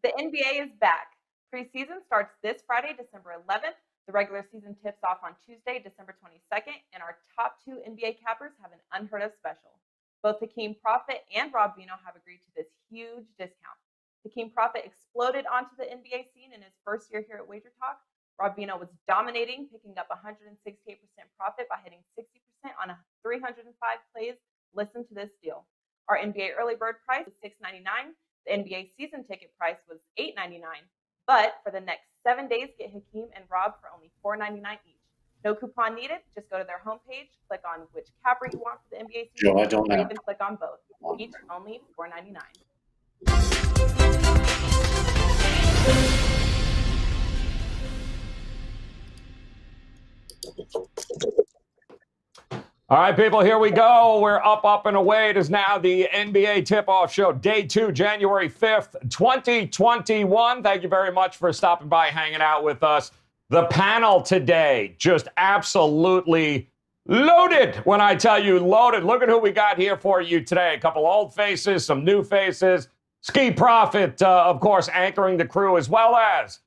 The NBA is back. Preseason starts this Friday, December 11th. The regular season tips off on Tuesday, December 22nd, and our top two NBA cappers have an unheard of special. Both Hakeem Prophet and Rob Vino have agreed to this huge discount. Hakeem Prophet exploded onto the NBA scene in his first year here at WagerTalk. Rob Vino was dominating, picking up 168% profit by hitting 60% on 305 plays. Listen to this deal. Our NBA early bird price was $6.99. The NBA season ticket price was $8.99. But for the next 7 days, get Hakeem and Rob for only $4.99 each. No coupon needed. Just go to their homepage, click on which capper you want for the NBA season, or even click on both. Each only $4.99. All right, people, here we go. We're up and away. It is now the NBA Tip-Off Show, Day 2, January 5th, 2021. Thank you very much for stopping by, hanging out with us. The panel today, just absolutely loaded. When I tell you loaded, look at who we got here for you today. A couple old faces, some new faces. Ski Prophet, of course, anchoring the crew, as well as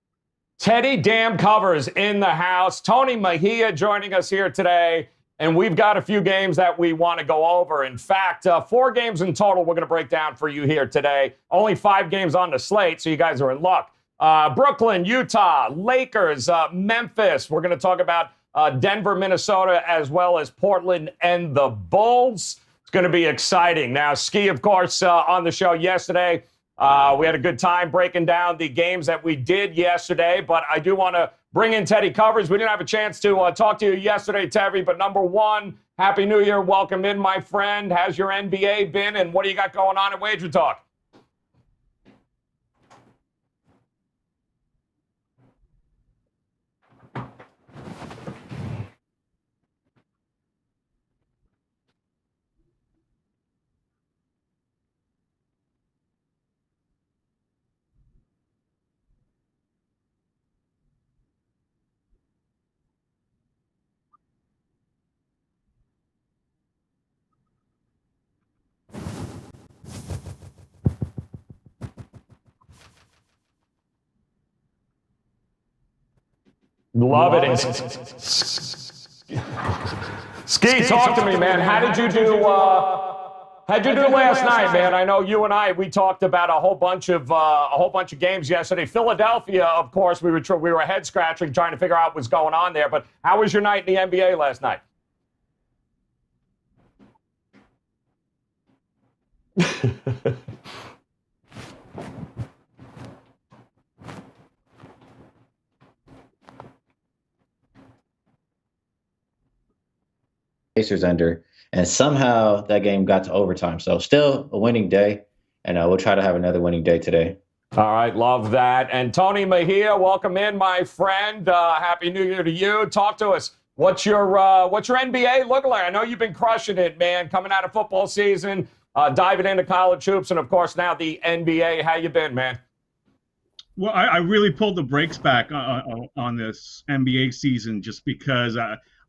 Teddy Dam Covers in the house. Tony Mejia joining us here today. And we've got a few games that we want to go over. In fact, 4 games in total we're going to break down for you here today. Only 5 games on the slate, so you guys are in luck. Brooklyn, Utah, Lakers, Memphis. We're going to talk about Denver, Minnesota, as well as Portland and the Bulls. It's going to be exciting. Now, Ski, of course, on the show yesterday. We had a good time breaking down the games that we did yesterday, but I do want to bring in Teddy Covers. We didn't have a chance to talk to you yesterday, Teddy, but number one, Happy New Year. Welcome in, my friend. How's your NBA been, and what do you got going on at Wager Talk? Love it. Ski, talk to me, man. How did you do? How'd you do last night, man? I know you and I, we talked about a whole bunch of games yesterday. Philadelphia, of course, we were head scratching trying to figure out what's going on there. But how was your night in the NBA last night? Pacers under, and somehow that game got to overtime. So still a winning day, and we'll try to have another winning day today. All right, love that. And Tony Mejia, welcome in, my friend. Happy New Year to you. Talk to us. What's your NBA looking like? I know you've been crushing it, man, coming out of football season, diving into college hoops, and, of course, now the NBA. How you been, man? Well, I really pulled the brakes back on this NBA season just because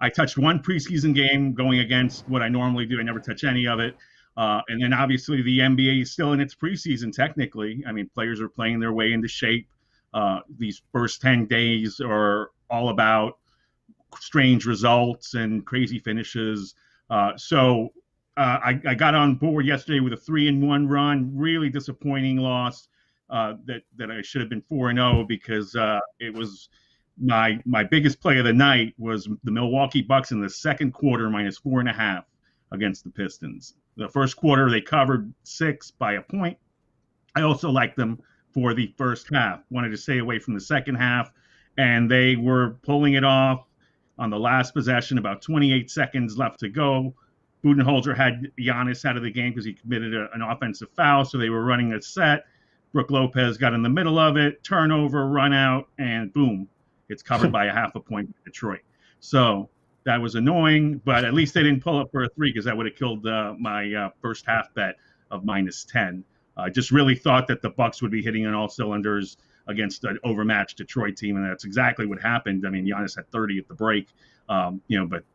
I touched one preseason game going against what I normally do. I never touch any of it. And then obviously the NBA is still in its preseason technically. I mean, players are playing their way into shape. These first 10 days are all about strange results and crazy finishes. So I got on board yesterday with a 3-1 run, really disappointing loss that I should have been 4-0 because it was my biggest play of the night was the Milwaukee Bucks in the second quarter -4.5 against the Pistons. The first quarter, they covered 6 by a point. I also liked them for the first half. Wanted to stay away from the second half, and they were pulling it off on the last possession, about 28 seconds left to go. Budenholzer had Giannis out of the game because he committed an offensive foul, so they were running a set. Brook Lopez got in the middle of it, turnover, run out, and boom. It's covered by a half a point for Detroit. So that was annoying, but at least they didn't pull up for a 3 because that would have killed my first half bet of -10. I just really thought that the Bucks would be hitting on all cylinders against an overmatched Detroit team, and that's exactly what happened. I mean, Giannis had 30 at the break, but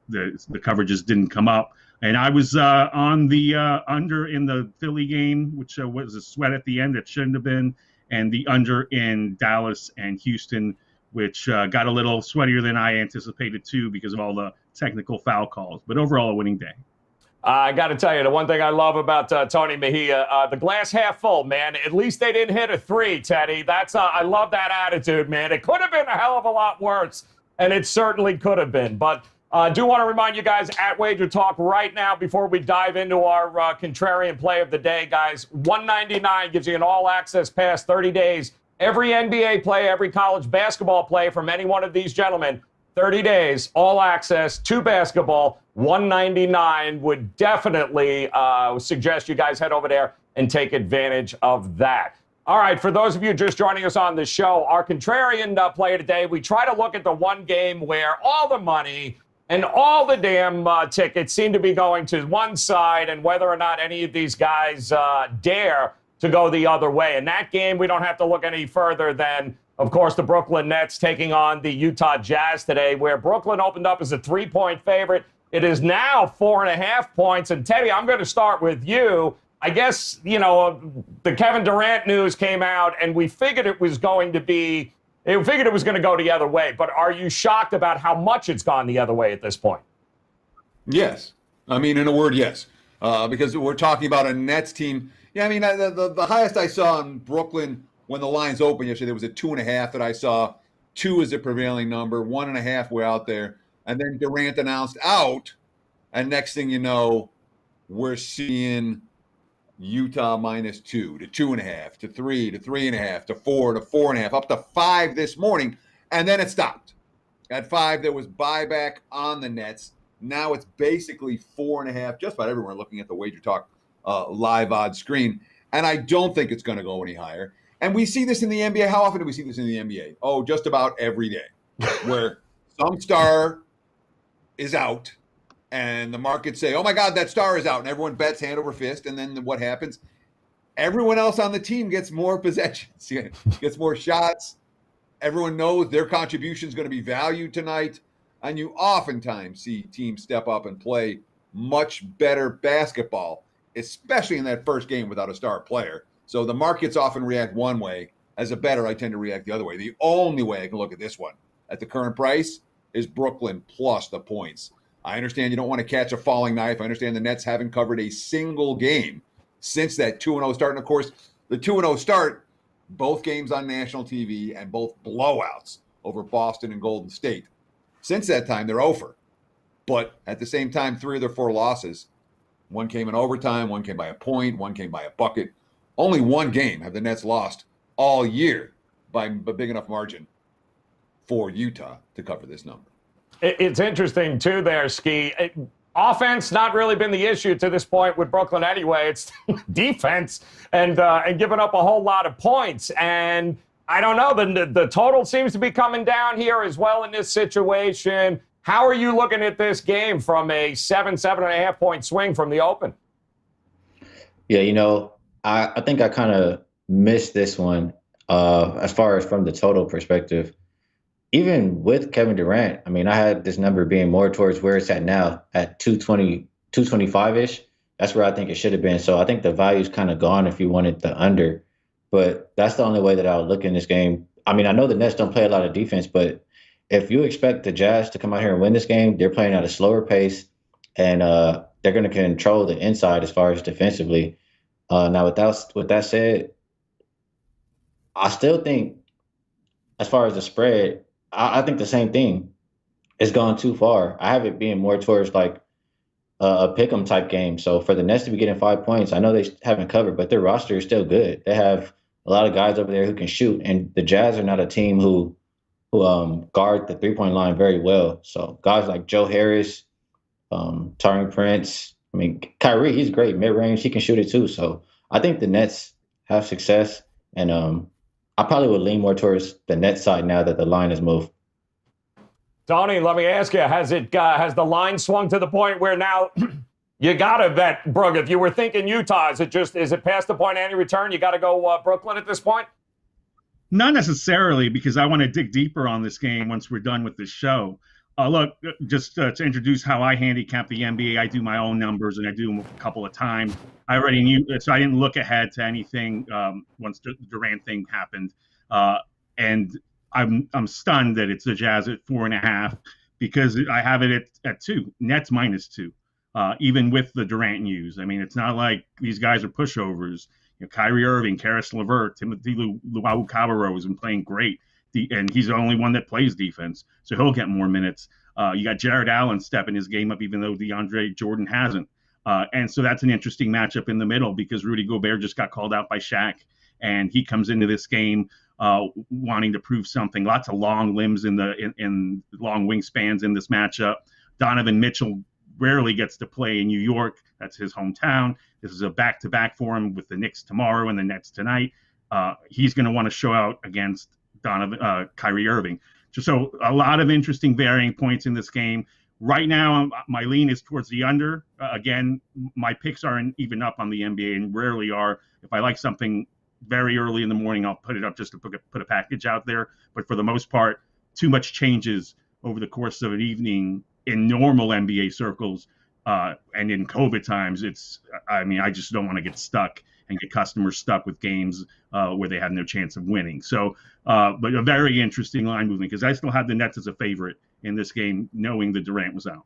the coverages didn't come up. And I was on the under in the Philly game, which was a sweat at the end that shouldn't have been. and the under in Dallas and Houston, which got a little sweatier than I anticipated too because of all the technical foul calls. But overall, a winning day. I got to tell you, the one thing I love about Tony Mejia, the glass half full, man. At least they didn't hit a three, Teddy. I love that attitude, man. It could have been a hell of a lot worse, and it certainly could have been. But I do want to remind you guys at Wager Talk right now, before we dive into our contrarian play of the day, guys, $199 gives you an all-access pass, 30 days. Every NBA play, every college basketball play from any one of these gentlemen, 30 days, all access to basketball, $199. Would definitely suggest you guys head over there and take advantage of that. All right, for those of you just joining us on the show, our contrarian play today, we try to look at the one game where all the money and all the damn tickets seem to be going to one side, and whether or not any of these guys dare to go the other way. In that game, we don't have to look any further than, of course, the Brooklyn Nets taking on the Utah Jazz today, where Brooklyn opened up as a 3-point favorite. It is now 4.5 points. And Teddy, I'm going to start with you. I guess, the Kevin Durant news came out, and we figured it was going to go the other way. But are you shocked about how much it's gone the other way at this point? Yes. I mean, in a word, yes. Because we're talking about a Nets team. Yeah, I mean, the highest I saw in Brooklyn when the lines opened yesterday, there was a 2.5 that I saw. 2 is the prevailing number. 1.5 were out there. And then Durant announced out. And next thing you know, we're seeing Utah -2 to 2.5 to 3 to 3.5 to 4 to 4.5 up to 5 this morning. And then it stopped. At 5, there was buyback on the Nets. Now it's basically 4.5, just about everywhere looking at the Wager Talk live odds screen. And I don't think it's going to go any higher. And we see this in the NBA. How often do we see this in the NBA? Oh, just about every day, where some star is out and the markets say, oh my God, that star is out. And everyone bets hand over fist. And then what happens? Everyone else on the team gets more possessions, gets more shots. Everyone knows their contribution is going to be valued tonight. And you oftentimes see teams step up and play much better basketball, especially in that first game without a star player. So the markets often react one way. As a bettor, I tend to react the other way. The only way I can look at this one at the current price is Brooklyn plus the points. I understand you don't want to catch a falling knife. I understand the Nets haven't covered a single game since that 2-0 start. And, of course, the 2-0 start, both games on national TV and both blowouts over Boston and Golden State. Since that time, they're over. But at the same time, 3 of their 4 losses, one came in overtime, one came by a point, one came by a bucket. Only one game have the Nets lost all year by a big enough margin for Utah to cover this number. It's interesting, too, there, Ski. Offense not really been the issue to this point with Brooklyn anyway. It's defense and giving up a whole lot of points. And I don't know, the total seems to be coming down here as well in this situation. How are you looking at this game from a 7.5 point swing from the open? Yeah, I think I kind of missed this one as far as from the total perspective. Even with Kevin Durant, I mean, I had this number being more towards where it's at now at 220, 225-ish. That's where I think it should have been. So I think the value's kind of gone if you wanted the under. But that's the only way that I would look in this game. I mean, I know the Nets don't play a lot of defense, but if you expect the Jazz to come out here and win this game, they're playing at a slower pace, and they're going to control the inside as far as defensively. Now, with that said, I still think as far as the spread, I think the same thing. It's gone too far. I have it being more towards like a pick'em type game. So for the Nets to be getting 5 points, I know they haven't covered, but their roster is still good. They have a lot of guys over there who can shoot, and the Jazz are not a team who guard the 3-point line very well. So guys like Joe Harris, Taurean Prince, I mean, Kyrie, he's great mid-range. He can shoot it too. So I think the Nets have success, and I probably would lean more towards the Nets side now that the line has moved. Tony, let me ask you, has the line swung to the point where now you got to bet, Brooke, if you were thinking Utah, is it past the point of any return? You got to go Brooklyn at this point? Not necessarily, because I want to dig deeper on this game once we're done with this show. Look, just to introduce how I handicap the NBA, I do my own numbers, and I do them a couple of times. I already knew, so I didn't look ahead to anything once the Durant thing happened. And I'm stunned that it's the Jazz at 4.5 because I have it at 2, Nets -2, even with the Durant news. I mean, it's not like these guys are pushovers. Kyrie Irving, Karis LeVert, Timothy Luwawu-Cabarrot has been playing great. And he's the only one that plays defense, so he'll get more minutes. You got Jared Allen stepping his game up, even though DeAndre Jordan hasn't. And so that's an interesting matchup in the middle because Rudy Gobert just got called out by Shaq, and he comes into this game wanting to prove something. Lots of long limbs in long wingspans in this matchup. Donovan Mitchell rarely gets to play in New York. That's his hometown. This is a back-to-back for him with the Knicks tomorrow and the Nets tonight. He's going to want to show out against Kyrie Irving. So a lot of interesting varying points in this game. Right now, my lean is towards the under. Again, my picks aren't even up on the NBA and rarely are. If I like something very early in the morning, I'll put it up just to put a package out there. But for the most part, too much changes over the course of an evening in normal NBA circles. And in COVID times, I just don't want to get stuck and get customers stuck with games where they have no chance of winning. So, but a very interesting line movement because I still have the Nets as a favorite in this game, knowing that Durant was out.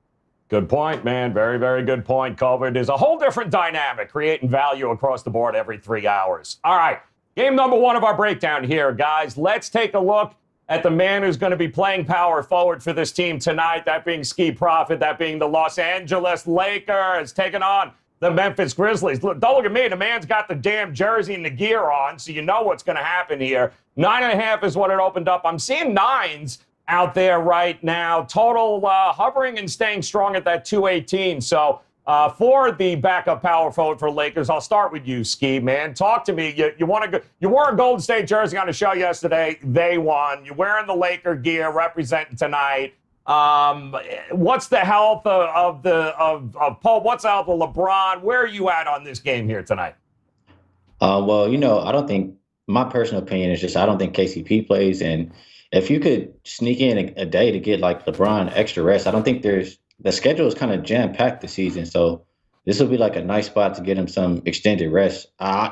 Good point, man. Very, very good point. COVID is a whole different dynamic, creating value across the board every 3 hours. All right, game number 1 of our breakdown here, guys. Let's take a look at the man who's going to be playing power forward for this team tonight, that being Ski Prophet, that being the Los Angeles Lakers, taking on the Memphis Grizzlies. Look, don't look at me. The man's got the damn jersey and the gear on, so you know what's going to happen here. 9.5 is what it opened up. I'm seeing 9s out there right now. Total hovering and staying strong at that 218. So for the backup power forward for Lakers, I'll start with you, Ski, man. Talk to me. You wore a Golden State jersey on the show yesterday. They won. You're wearing the Laker gear, representing tonight. What's the health of Paul? What's the health of LeBron? Where are you at on this game here tonight? Well, I don't think, my personal opinion is just I don't think KCP plays. And if you could sneak in a day to get like LeBron extra rest, I don't think the schedule is kind of jam-packed this season. So this will be like a nice spot to get him some extended rest.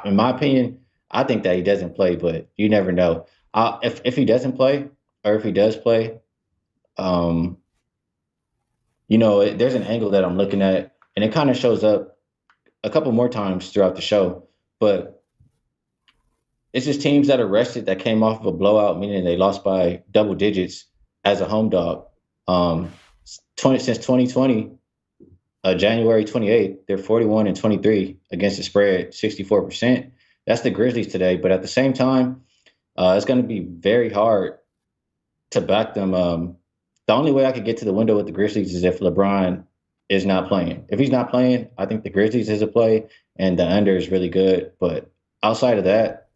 In my opinion, I think that he doesn't play, but you never know. If he doesn't play or if he does play, there's an angle that I'm looking at, and it kind of shows up a couple more times throughout the show. But it's just teams that are rested that came off of a blowout, meaning they lost by double digits as a home dog. Since 2020, January 28th, they're 41-23 against the spread, 64%. That's the Grizzlies today. But at the same time, it's going to be very hard to back them. The only way I could get to the window with the Grizzlies is if LeBron is not playing. If he's not playing, I think the Grizzlies is a play, and the under is really good. But outside of that,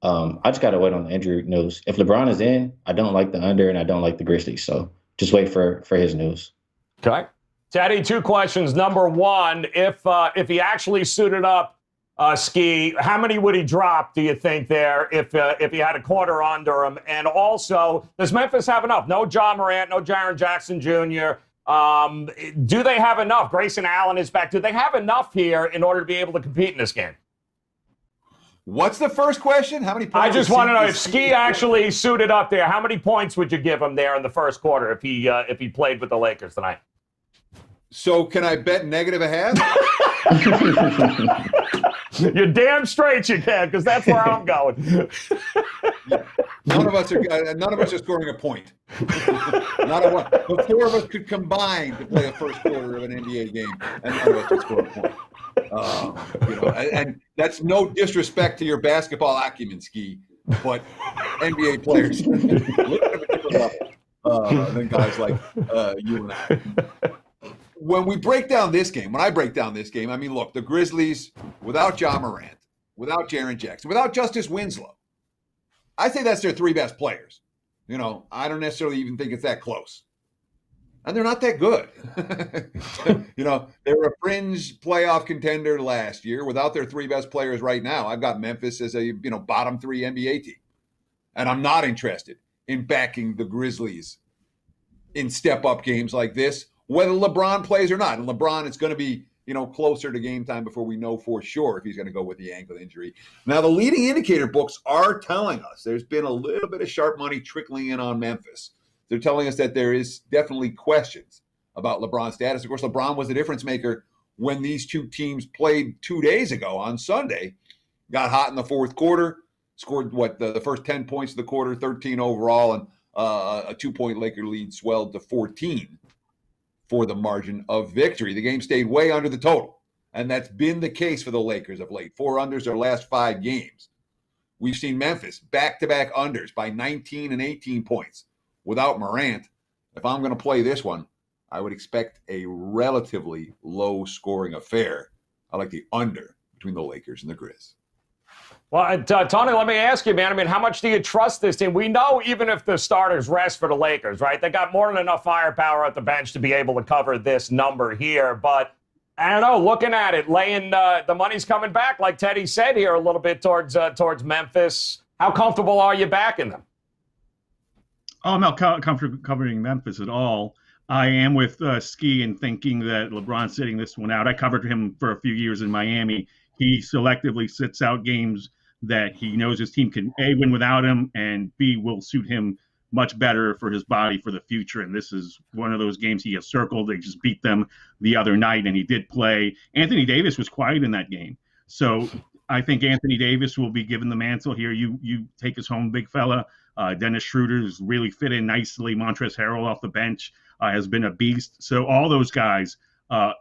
I just got to wait on the injury news. If LeBron is in, I don't like the under, and I don't like the Grizzlies. So just wait for his news. Okay. Teddy, 2 questions. Number 1, if he actually suited up, Ski, how many would he drop, do you think, there if he had a quarter under him? And also, does Memphis have enough? No Ja Morant, no Jaren Jackson Jr. Do they have enough? Grayson Allen is back. Do they have enough here in order to be able to compete in this game? What's the first question? How many points? I just want to know if Ski actually suited up there. How many points would you give him there in the first quarter if he played with the Lakers tonight? So can I bet -0.5? You're damn straight you can, because that's where I'm going. None of us are scoring a point. Not a one. The 4 of us could combine to play a first quarter of an NBA game, and none of us could score a point. And that's no disrespect to your basketball acumen, Ski, but NBA players look at a different level than guys like you and I. When I break down this game, I mean, look, the Grizzlies, without Ja Morant, without Jaren Jackson, without Justice Winslow, I say that's their 3 best players. I don't necessarily even think it's that close. And they're not that good. They were a fringe playoff contender last year without their 3 best players right now. I've got Memphis as a, bottom 3 NBA team. And I'm not interested in backing the Grizzlies in step-up games like this, whether LeBron plays or not. And LeBron, it's going to be, closer to game time before we know for sure if he's going to go with the ankle injury. Now, the leading indicator books are telling us there's been a little bit of sharp money trickling in on Memphis. They're telling us that there is definitely questions about LeBron's status. Of course, LeBron was the difference maker when these two teams played 2 days ago on Sunday. Got hot in the fourth quarter, scored the first 10 points of the quarter, 13 overall, and a 2-point Laker lead swelled to 14 for the margin of victory. The game stayed way under the total, and that's been the case for the Lakers of late. 4 unders their last 5 games. We've seen Memphis back-to-back unders by 19 and 18 points without Morant. If I'm going to play this one, I would expect a relatively low-scoring affair. I like the under between the Lakers and the Grizz. Well, Tony, let me ask you, man. I mean, how much do you trust this team? We know even if the starters rest for the Lakers, right, they got more than enough firepower at the bench to be able to cover this number here. But I don't know, looking at it, laying the money's coming back, like Teddy said here, a little bit towards Memphis. How comfortable are you backing them? Oh, I'm not covering Memphis at all. I am with Ski and thinking that LeBron's sitting this one out. I covered him for a few years in Miami. He selectively sits out games that he knows his team can A, win without him, and B, will suit him much better for his body for the future. And this is one of those games he has circled. They just beat them the other night, and he did play. Anthony Davis was quiet in that game. So I think Anthony Davis will be given the mantle here. You take us home, big fella. Dennis Schroeder has really fit in nicely. Montrezl Harrell off the bench has been a beast. So all those guys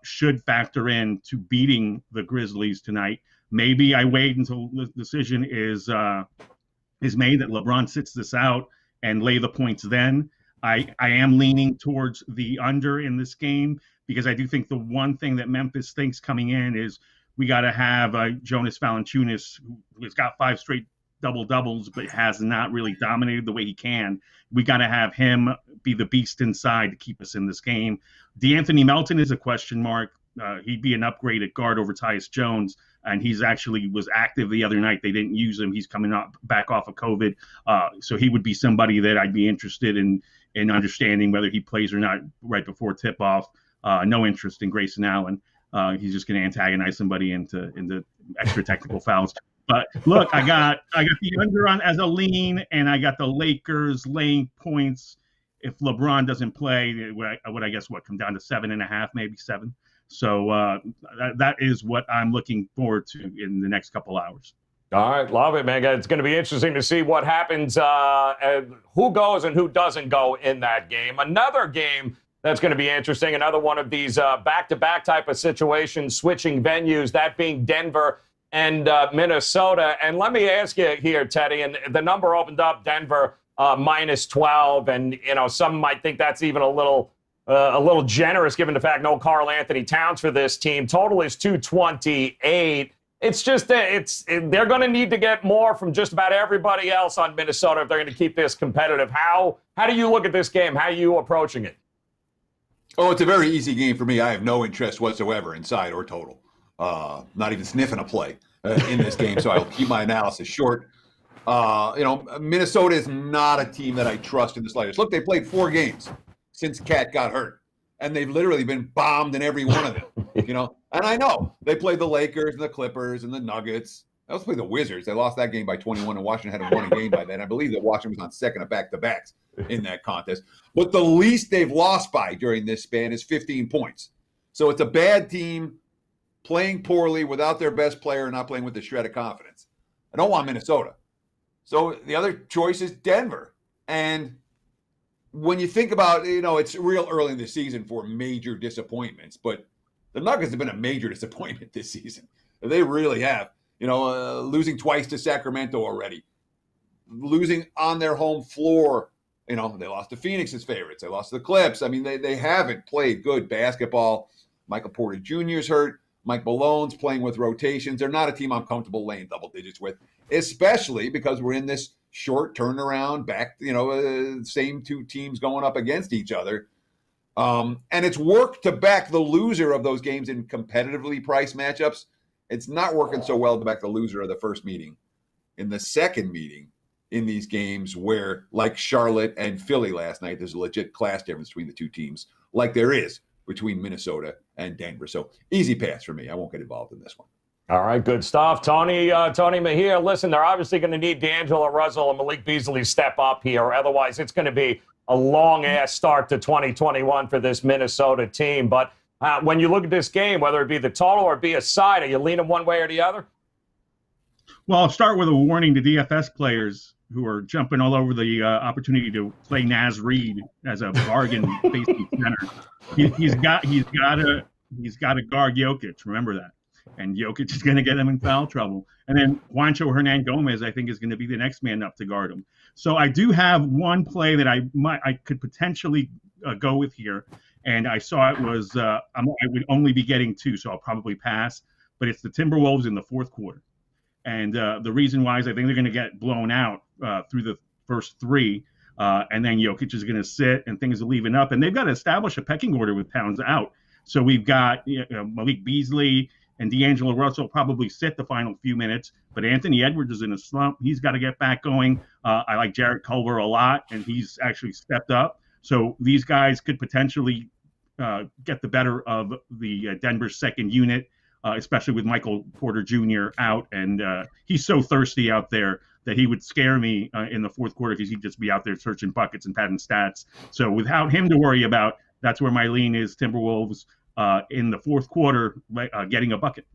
should factor in to beating the Grizzlies tonight. Maybe I wait until the decision is made that LeBron sits this out and lay the points then. I am leaning towards the under in this game because I do think the one thing that Memphis thinks coming in is we got to have Jonas Valanciunas, who has got 5 straight double-doubles but has not really dominated the way he can. We got to have him be the beast inside to keep us in this game. DeAnthony Melton is a question mark. He'd be an upgrade at guard over Tyus Jones, and he's actually was active the other night. They didn't use him. He's coming back off of COVID, so he would be somebody that I'd be interested in understanding whether he plays or not right before tip-off. No interest in Grayson Allen. He's just going to antagonize somebody into extra technical fouls. But look, I got the under on as a lean, and I got the Lakers laying points. If LeBron doesn't play, it would I guess come down to 7.5, maybe 7. So that is what I'm looking forward to in the next couple hours. All right, love it, man. It's going to be interesting to see what happens, who goes and who doesn't go in that game. Another game that's going to be interesting, another one of these back-to-back type of situations, switching venues, that being Denver and Minnesota. And let me ask you here, Teddy, and the number opened up, Denver -12, and some might think that's even a little generous given the fact no Karl Anthony Towns for this team. Total is 228. It's just they're going to need to get more from just about everybody else on Minnesota if they're going to keep this competitive. How do you look at this game? How are you approaching it? Oh, it's a very easy game for me. I have no interest whatsoever in side or total. Not even sniffing a play in this game, so I'll keep my analysis short. Minnesota is not a team that I trust in the slightest. Look, they played 4 games since Cat got hurt, and they've literally been bombed in every one of them. And I know they played the Lakers and the Clippers and the Nuggets. They also played the Wizards. They lost that game by 21, and Washington hadn't won a game by then. I believe that Washington was on second of back-to-backs in that contest. But the least they've lost by during this span is 15 points. So it's a bad team playing poorly without their best player and not playing with the shred of confidence. I don't want Minnesota. So the other choice is Denver. And when you think about, it's real early in the season for major disappointments, but the Nuggets have been a major disappointment this season. They really have. Losing twice to Sacramento already. Losing on their home floor. They lost to Phoenix's favorites. They lost to the Clips. I mean, they haven't played good basketball. Michael Porter Jr. is hurt. Mike Malone's playing with rotations. They're not a team I'm comfortable laying double digits with, especially because we're in this short turnaround back, same 2 teams going up against each other. And it's worked to back the loser of those games in competitively priced matchups. It's not working so well to back the loser of the first meeting. In the second meeting, in these games where, like Charlotte and Philly last night, there's a legit class difference between the two teams, like there is between Minnesota and Denver. So easy pass for me. I won't get involved in this one. All right, good stuff. Tony Mejia, listen, they're obviously going to need D'Angelo Russell and Malik Beasley step up here. Otherwise, it's going to be a long-ass start to 2021 for this Minnesota team. But when you look at this game, whether it be the total or be a side, are you leaning one way or the other? Well, I'll start with a warning to DFS players who are jumping all over the opportunity to play Naz Reid as a bargain facing center. He's got to guard Jokic. Remember that. And Jokic is going to get him in foul trouble. And then Juancho Hernangomez, I think, is going to be the next man up to guard him. So I do have one play that I could potentially go with here. And I saw it was I would only be getting 2, so I'll probably pass. But it's the Timberwolves in the fourth quarter. And the reason why is I think they're going to get blown out through the first 3. And then Jokic is going to sit and things are leaving up. And they've got to establish a pecking order with Towns out. So we've got Malik Beasley and D'Angelo Russell probably sit the final few minutes. But Anthony Edwards is in a slump. He's got to get back going. I like Jarrett Culver a lot, and he's actually stepped up. So these guys could potentially get the better of the Denver second unit. Especially with Michael Porter Jr. out. And he's so thirsty out there that he would scare me in the fourth quarter because he'd just be out there searching buckets and padding stats. So without him to worry about, that's where my lean is, Timberwolves in the fourth quarter getting a bucket.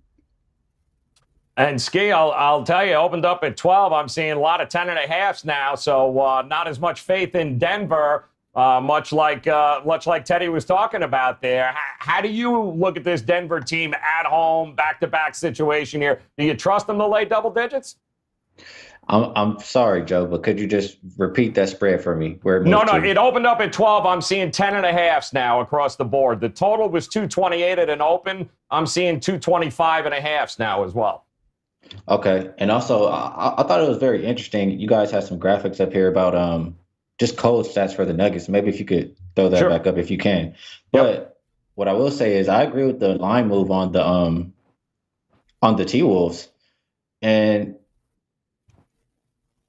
And Ski, I'll tell you, opened up at 12. I'm seeing a lot of 10.5s now, so not as much faith in Denver. Much like Teddy was talking about there. How do you look at this Denver team at home, back-to-back situation here? Do you trust them to lay double digits? I'm sorry, Joe, but could you just repeat that spread for me? No, it opened up at 12. I'm seeing 10.5s now across the board. The total was 228 at an open. I'm seeing 225.5s now as well. Okay, and also I thought it was very interesting. You guys had some graphics up here about just cold stats for the Nuggets. Maybe if you could throw that back up if you can. But what I will say is I agree with the line move on the T-Wolves. And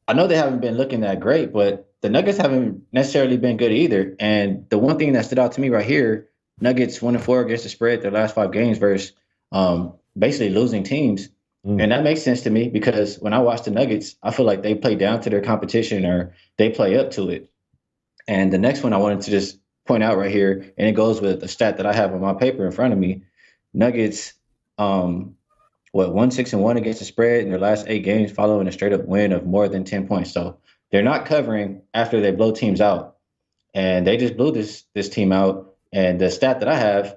I know they haven't been looking that great, but the Nuggets haven't necessarily been good either. And the one thing that stood out to me right here, Nuggets 1-4 against the spread their last 5 games versus basically losing teams. And that makes sense to me because when I watch the Nuggets, I feel like they play down to their competition or they play up to it. And the next one I wanted to just point out right here, and it goes with a stat that I have on my paper in front of me. Nuggets, 1-6-1 against the spread in their last 8 games following a straight-up win of more than 10 points. So they're not covering after they blow teams out. And they just blew this team out. And the stat that I have,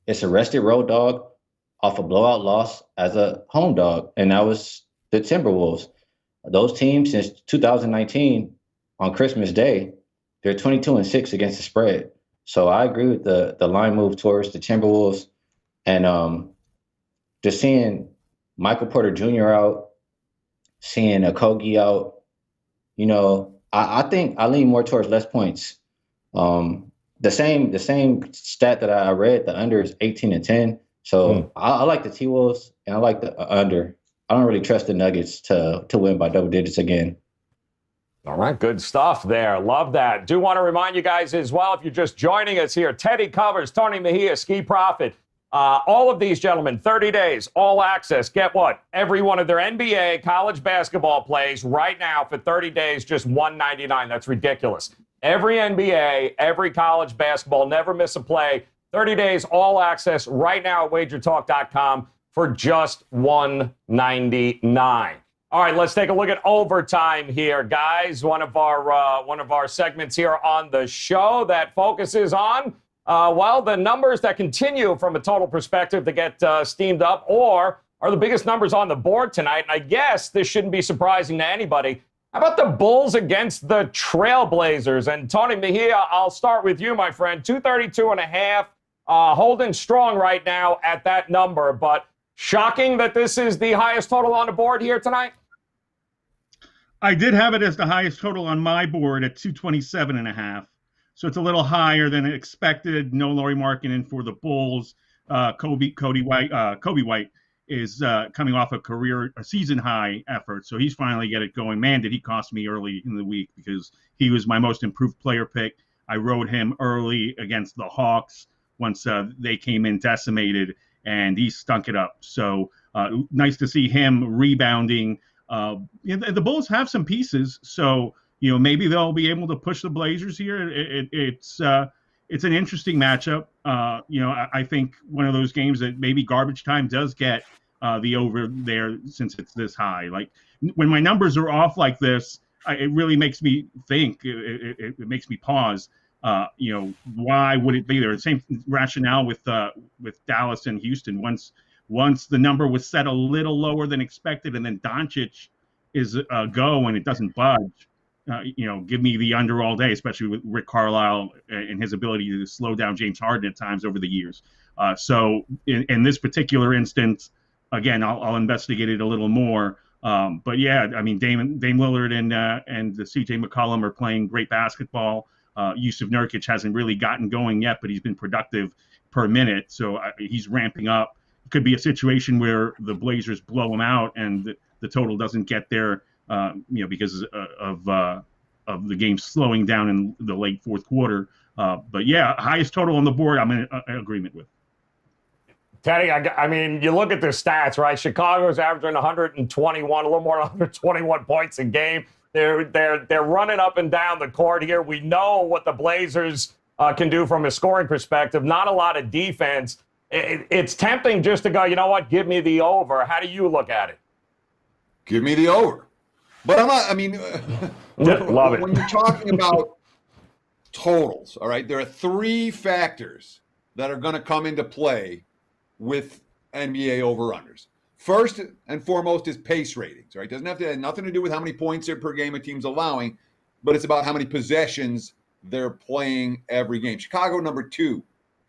it's a rested road dog off a blowout loss as a home dog, and that was the Timberwolves. Those teams since 2019 on Christmas Day, they're 22-6 against the spread. So I agree with the line move towards the Timberwolves, and just seeing Michael Porter Jr. out, seeing Okogie out, I think I lean more towards less points. The same stat that I read, the under is 18-10. So I like the T-Wolves, and I like the under. I don't really trust the Nuggets to win by double digits again. All right, good stuff there. Love that. Do want to remind you guys as well, if you're just joining us here, Teddy covers, Tony Mejia, Ski Profit. All of these gentlemen, 30 days, all access. Get what? Every one of their NBA college basketball plays right now for 30 days, just $199. That's ridiculous. Every NBA, every college basketball, never miss a play. 30 days, all access right now at WagerTalk.com for just $199. All right, let's take a look at overtime here, guys. One of our segments here on the show that focuses on, the numbers that continue from a total perspective to get steamed up or are the biggest numbers on the board tonight. And I guess this shouldn't be surprising to anybody. How about the Bulls against the Trailblazers? And Tony Mejia, I'll start with you, my friend. 232.5. Holding strong right now at that number, but shocking that this is the highest total on the board here tonight? I did have it as the highest total on my board at 227.5. So it's a little higher than expected. No Lauri Markkanen for the Bulls. Kobe White is coming off a season high effort. So he's finally get it going. Man, did he cost me early in the week, because he was my most improved player pick. I rode him early against the Hawks once they came in decimated, and he stunk it up. So nice to see him rebounding. The Bulls have some pieces, so maybe they'll be able to push the Blazers here. It's an interesting matchup. I think one of those games that maybe garbage time does get the over there, since it's this high. Like, when my numbers are off like this, it really makes me think. It makes me pause. Why would it be there? Same rationale with Dallas and Houston. Once the number was set a little lower than expected, and then Doncic is a go and it doesn't budge. Give me the under all day, especially with Rick Carlisle and his ability to slow down James Harden at times over the years. So in this particular instance, again, I'll investigate it a little more. But yeah, I mean, Dame Lillard and the C.J. McCollum are playing great basketball. Yusuf Nurkic hasn't really gotten going yet, but he's been productive per minute. So he's ramping up. It could be a situation where the Blazers blow him out and the total doesn't get there, because of the game slowing down in the late fourth quarter. But yeah, highest total on the board, I'm in agreement with. Teddy, I mean, you look at their stats, right? Chicago's averaging 121, a little more than 121 points a game. They're running up and down the court here. We know what the Blazers can do from a scoring perspective. Not a lot of defense. It's tempting just to go, you know what, give me the over. How do you look at it? Give me the over. But I'm not, I mean, love it. When you're talking about totals, all right, there are three factors that are going to come into play with NBA over-unders. First and foremost is pace ratings, right? Doesn't have nothing to do with how many points per game a team's allowing, but it's about how many possessions they're playing every game. Chicago, number 2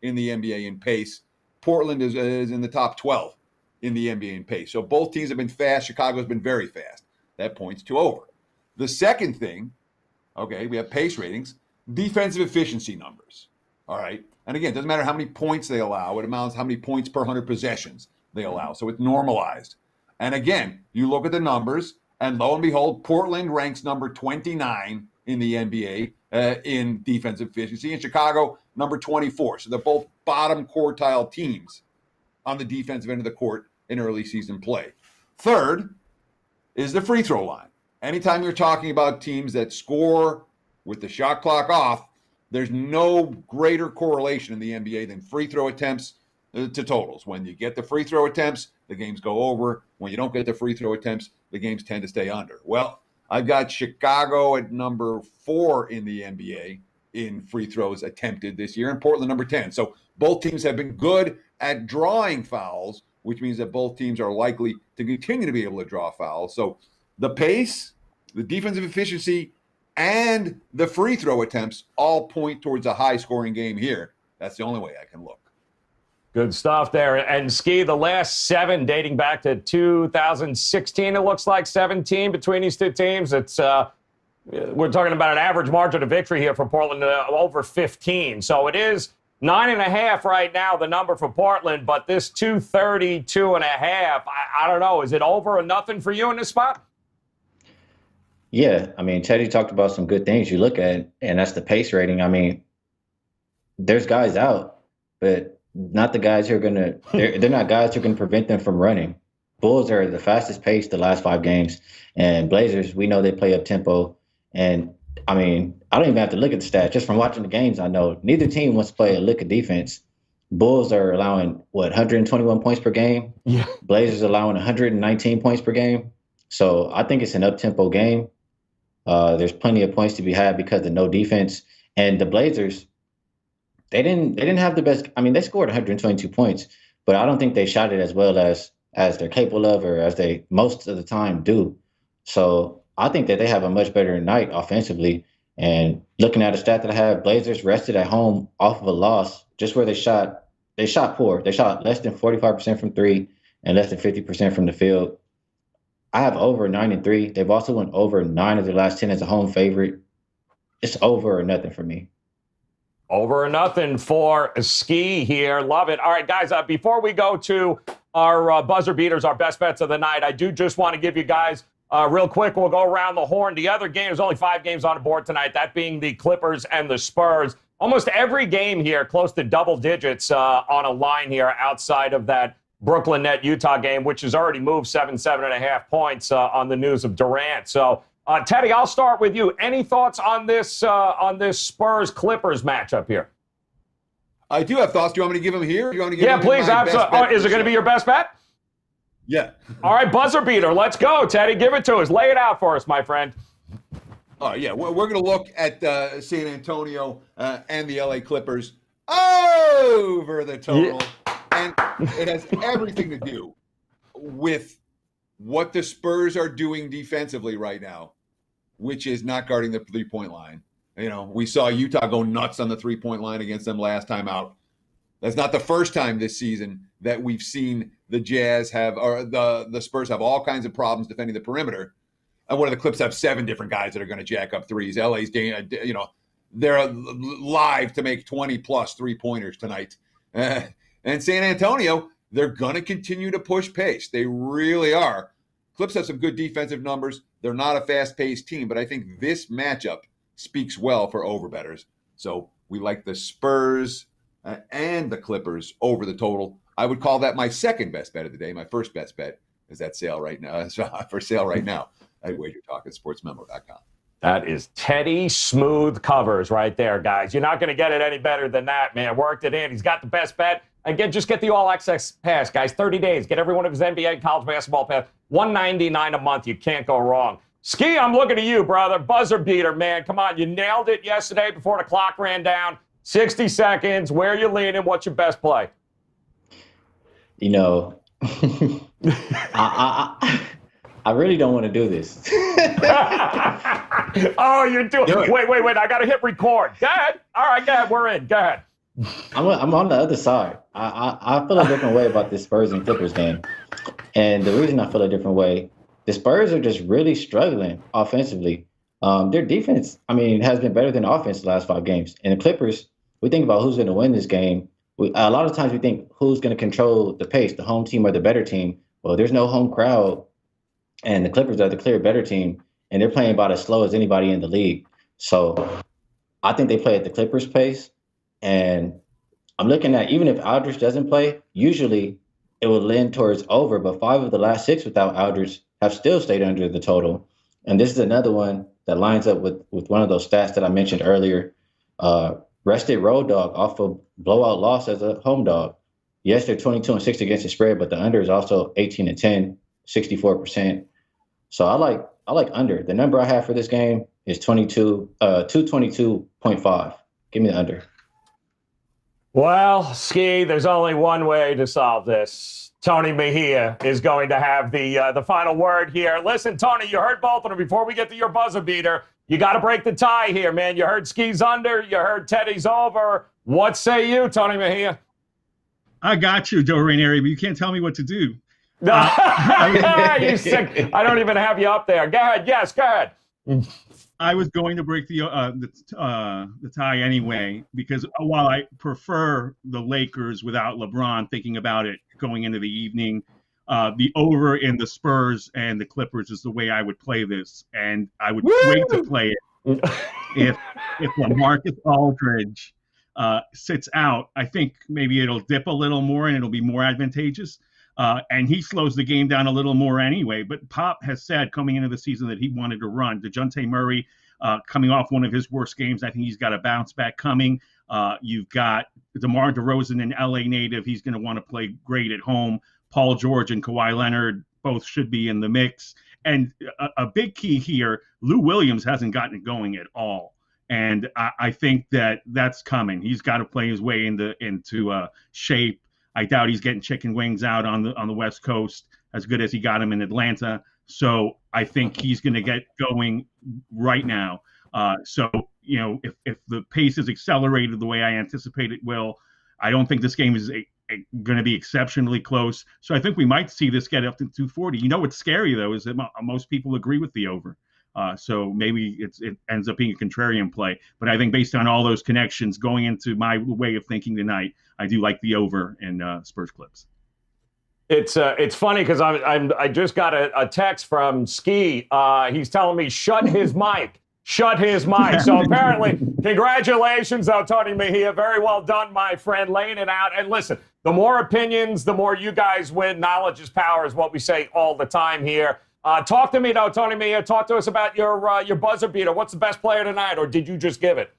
in the NBA in pace. Portland is in the top 12 in the NBA in pace. So both teams have been fast. Chicago's been very fast. That points to over. The second thing, okay, we have pace ratings, defensive efficiency numbers, all right? And again, it doesn't matter how many points they allow. It amounts how many points per 100 possessions they allow. So it's normalized. And again, you look at the numbers, and lo and behold, Portland ranks number 29 in the NBA in defensive efficiency, and Chicago number 24. So they're both bottom quartile teams on the defensive end of the court in early season play. Third is the free throw line. Anytime you're talking about teams that score with the shot clock off, there's no greater correlation in the NBA than free throw attempts to totals. When you get the free throw attempts, the games go over. When you don't get the free throw attempts, the games tend to stay under. Well, I've got Chicago at number 4 in the NBA in free throws attempted this year, and Portland number 10. So both teams have been good at drawing fouls, which means that both teams are likely to continue to be able to draw fouls. So the pace, the defensive efficiency, and the free throw attempts all point towards a high-scoring game here. That's the only way I can look. Good stuff there. And Ski, the last 7 dating back to 2016, it looks like 17 between these two teams. It's we're talking about an average margin of victory here for Portland, over 15. So it is 9.5 right now, the number for Portland, but this 232.5, I don't know. Is it over or nothing for you in this spot? Yeah, I mean, Teddy talked about some good things you look at, and that's the pace rating. I mean, there's guys out, but not the guys who are going to – they're not guys who can prevent them from running. Bulls are the fastest pace the last 5 games, and Blazers, we know they play up-tempo. And, I mean, I don't even have to look at the stats. Just from watching the games, I know neither team wants to play a lick of defense. Bulls are allowing, 121 points per game? Yeah. Blazers allowing 119 points per game. So I think it's an up-tempo game. There's plenty of points to be had because of no defense. And the Blazers, they didn't have the best. I mean, they scored 122 points, but I don't think they shot it as well as they're capable of, or as they most of the time do. So I think that they have a much better night offensively. And looking at a stat that I have, Blazers rested at home off of a loss, just where they shot poor. They shot less than 45% from 3 and less than 50% from the field. I have over 9-3. They've also went over 9 of their last 10 as a home favorite. It's over or nothing for me. Over or nothing for Ski here. Love it. All right, guys, before we go to our buzzer beaters, our best bets of the night. I do just want to give you guys real quick. We'll go around the horn. The other game, there's only 5 games on the board tonight, that being the Clippers and the Spurs. Almost every game here close to double digits on a line here outside of that Brooklyn Net Utah game, which has already moved 7.5 points on the news of Durant. So, Teddy, I'll start with you. Any thoughts on this Spurs Clippers matchup here? I do have thoughts. Do you want me to give them here? Or do you want me to give Yeah, please. Absolutely. Is it going to be your best bet? Yeah. All right, buzzer beater. Let's go, Teddy. Give it to us. Lay it out for us, my friend. Yeah, we're going to look at San Antonio and the LA Clippers over the total. Yeah. And it has everything to do with what the Spurs are doing defensively right now, which is not guarding the three-point line. You know, we saw Utah go nuts on the three-point line against them last time out. That's not the first time this season that we've seen the Jazz have, or the Spurs have all kinds of problems defending the perimeter. And one of the Clips have 7 different guys that are going to jack up threes. LA's, you know, they're live to make 20-plus three-pointers tonight. And San Antonio, they're going to continue to push pace. They really are. Clips have some good defensive numbers. They're not a fast-paced team, but I think this matchup speaks well for overbettors. So we like the Spurs and the Clippers over the total. I would call that my second best bet of the day. My first best bet is at sale right now. It's for sale right now at WagerTalk and Sportsmemo.com. That is Teddy Smooth Covers right there, guys. You're not going to get it any better than that, man. Worked it in. He's got the best bet. Again, just get the all-access pass, guys. 30 days. Get every one of his NBA and college basketball pass. $199 a month. You can't go wrong. Ski, I'm looking at you, brother. Buzzer beater, man. Come on. You nailed it yesterday before the clock ran down. 60 seconds. Where are you leaning? What's your best play? You know, I really don't want to do this. Oh, you're doing it. Wait. I got to hit record. Go ahead. All right, go ahead. We're in. Go ahead. I'm on the other side. I feel a different way about this Spurs and Clippers game. And the reason I feel a different way, the Spurs are just really struggling offensively. Their defense, has been better than offense the last 5 games. And the Clippers, we think about who's going to win this game. A lot of times we think who's going to control the pace, the home team or the better team. Well, there's no home crowd, and the Clippers are the clear better team, and they're playing about as slow as anybody in the league. So I think they play at the Clippers' pace, and I'm looking at, even if Aldridge doesn't play, usually it will lean towards over, but 5 of the last 6 without Aldridge have still stayed under the total. And this is another one that lines up with one of those stats that I mentioned earlier. Rested road dog off a blowout loss as a home dog. Yes, they're 22-6 against the spread, but the under is also 18-10, 64%. So I like under. The number I have for this game is 222.5. Give me the under. Well, Ski, there's only one way to solve this. Tony Mejia is going to have the final word here. Listen, Tony, you heard both of them. Before we get to your buzzer beater, you got to break the tie here, man. You heard Ski's under. You heard Teddy's over. What say you, Tony Mejia? I got you, Joe Rainieri, but you can't tell me what to do. You sick. I don't even have you up there. Go ahead. Yes, go ahead. I was going to break the tie anyway, because while I prefer the Lakers without LeBron, thinking about it going into the evening, the over in the Spurs and the Clippers is the way I would play this, and I would wait to play it if LaMarcus Aldridge sits out. I think maybe it'll dip a little more and it'll be more advantageous. And he slows the game down a little more anyway. But Pop has said coming into the season that he wanted to run. DeJounte Murray coming off one of his worst games. I think he's got a bounce back coming. You've got DeMar DeRozan, an LA native. He's going to want to play great at home. Paul George and Kawhi Leonard both should be in the mix. And a big key here, Lou Williams hasn't gotten it going at all. And I think that's coming. He's got to play his way into shape. I doubt he's getting chicken wings out on the West Coast as good as he got him in Atlanta. So I think he's going to get going right now. So, if the pace is accelerated the way I anticipate it will, I don't think this game is going to be exceptionally close. So I think we might see this get up to 240. What's scary, though, is that most people agree with the over. So maybe it ends up being a contrarian play. But I think based on all those connections going into my way of thinking tonight, I do like the over in Spurs Clips. It's funny because I just got a text from Ski. He's telling me shut his mic. Shut his mic. So apparently, congratulations, though, Tony Mejia. Very well done, my friend, laying it out. And listen, the more opinions, the more you guys win. Knowledge is power is what we say all the time here. Talk to me, though, Tony Mejia. Talk to us about your buzzer beater. What's the best player tonight, or did you just give it?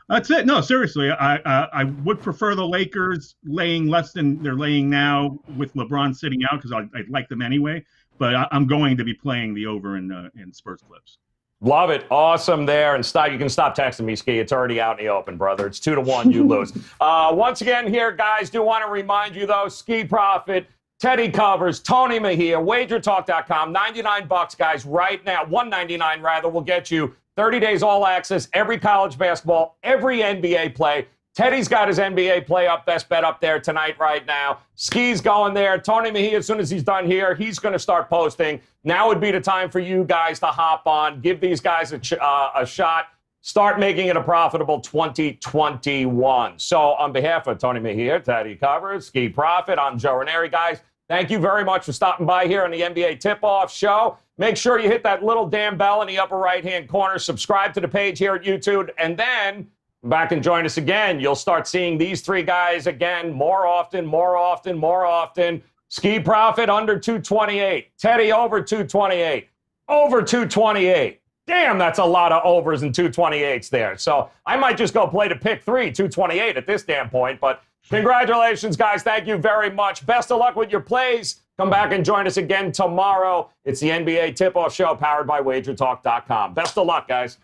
That's it. No, seriously, I would prefer the Lakers laying less than they're laying now with LeBron sitting out because I like them anyway. But I'm going to be playing the over in Spurs clips. Love it. Awesome there. And you can stop texting me, Ski. It's already out in the open, brother. It's 2-1. You lose. Once again here, guys, do want to remind you, though, Ski Profit, Teddy Covers, Tony Mejia, WagerTalk.com, $99, guys, right now. $199 rather will get you 30 days all access, every college basketball, every NBA play. Teddy's got his NBA play up, best bet up there tonight right now. Ski's going there. Tony Mejia, as soon as he's done here, he's going to start posting. Now would be the time for you guys to hop on, give these guys a shot, start making it a profitable 2021. So on behalf of Tony Mejia, Teddy Covers, Ski Profit, I'm Joe Ranieri. Guys, thank you very much for stopping by here on the NBA Tip-Off Show. Make sure you hit that little damn bell in the upper right-hand corner. Subscribe to the page here at YouTube, and then back and join us again. You'll start seeing these three guys again more often. Ski Profit under 228. Teddy over 228. Over 228. Damn, that's a lot of overs and 228s there. So I might just go play the pick 3, 228 at this damn point. But congratulations, guys. Thank you very much. Best of luck with your plays. Come back and join us again tomorrow. It's the NBA Tip-Off Show powered by WagerTalk.com. Best of luck, guys.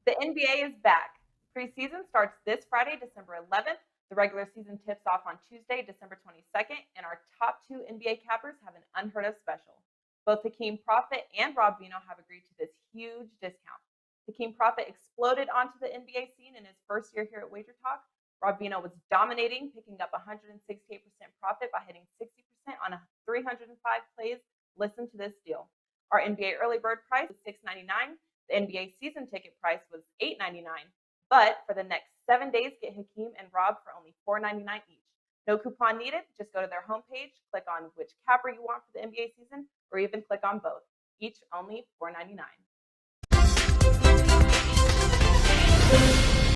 The NBA is back. Preseason starts this Friday, December 11th. The regular season tips off on Tuesday, December 22nd, and our top 2 NBA cappers have an unheard of special. Both Hakeem Profit and Rob Vino have agreed to this huge discount. Hakeem Profit exploded onto the NBA scene in his first year here at WagerTalk. Rob Vino was dominating, picking up 168% profit by hitting 60% on 305 plays. Listen to this deal. Our NBA early bird price is $6.99. The NBA season ticket price was $8.99. But for the next 7 days, get Hakeem and Rob for only $4.99 each. No coupon needed. Just go to their homepage, click on which capper you want for the NBA season, or even click on both. Each only $4.99.